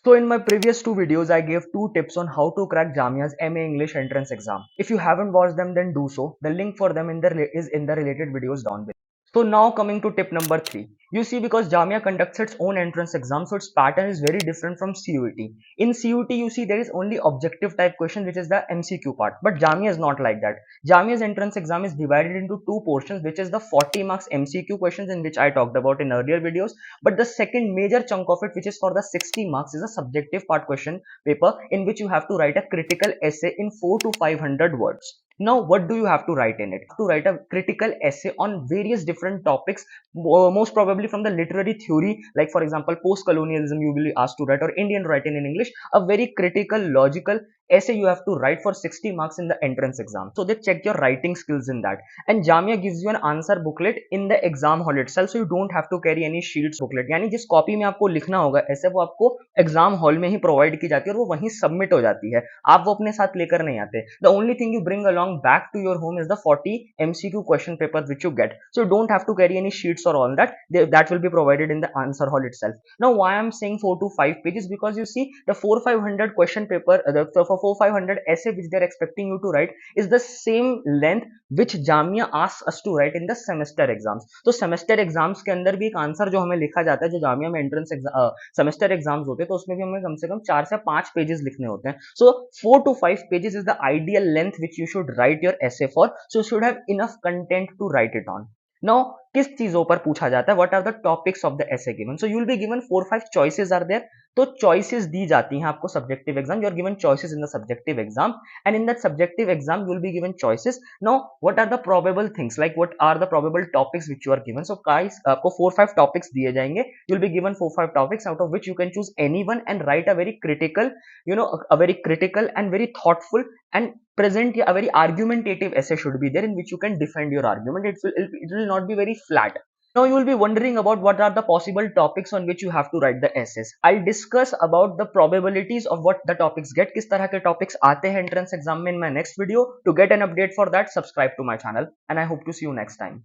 So in my previous two videos, I gave two tips on how to crack Jamia's MA English entrance exam. If you haven't watched them, then do so. The link for them is in the related videos down below. So now coming to tip number 3. You see, because Jamia conducts its own entrance exam, so its pattern is very different from CUET. In CUET, you see there is only objective type question, which is the MCQ part. But Jamia is not like that. Jamia's entrance exam is divided into two portions, which is the 40 marks MCQ questions, in which I talked about in earlier videos. But the second major chunk of it, which is for the 60 marks, is a subjective part question paper in which you have to write a critical essay in 4 to 500 words. Now, what do you have to write in it? To write a critical essay on various different topics, most probably from the literary theory, like for example, post-colonialism you will be asked to write, or Indian writing in English, a very critical, logical essay you have to write for 60 marks in the entrance exam. So they check your writing skills in that. And Jamia gives you an answer booklet in the exam hall itself, so you don't have to carry any sheets booklet. यानी जिस copy में आपको लिखना होगा ऐसे, वो आपको exam hall में ही प्रोवाइड की जाती है और वो वहीं सबमिट हो जाती है, आप वो अपने साथ लेकर नहीं आते. The only thing you bring along back to your home is the 40 MCQ question paper which you get. So you don't have to carry any sheets or all that. That will be provided in the answer hall itself. Now why I'm saying 4 to 5 pages, because you see the 4-500 question paper, the 4-500 essay which they're expecting you to write is the same length which Jamia asks us to write in the semester exams. तो semester exams के अंदर भी एक answer जो हमें लिखा जाता है, जो जामिया में एंट्रेंस सेमेस्टर एग्जाम्स होते हैं, तो उसमें भी हमें कम से कम 4 से 5 पेजेस लिखने होते हैं. सो 4 to 5 pages is the ideal length which you should write your essay for. So you should have enough content to write it on. Now, किस चीजों पर पूछा जाता है, what are the topics of the essay given? So you will be given 4-5 choices are there. तो choices दी जाती हैं आपको subjective exam. You are given choices in the subjective exam, and in that subjective exam you will be given choices. Now what are the probable things, like what are the probable topics which you are given? So guys, आपको 4-5 topics दिए जाएंगे. You will be given 4-5 topics, out of which you can choose any one and write a very critical, a very critical and very thoughtful and present a very argumentative essay should be there, in which you can defend your argument. It will not be very flat. Now you will be wondering about what are the possible topics on which you have to write the essays. I'll discuss about the probabilities of what the topics get, किस तरह के topics आते हैं entrance exam में, in my next video. To get an update for that, subscribe to my channel, and I hope to see you next time.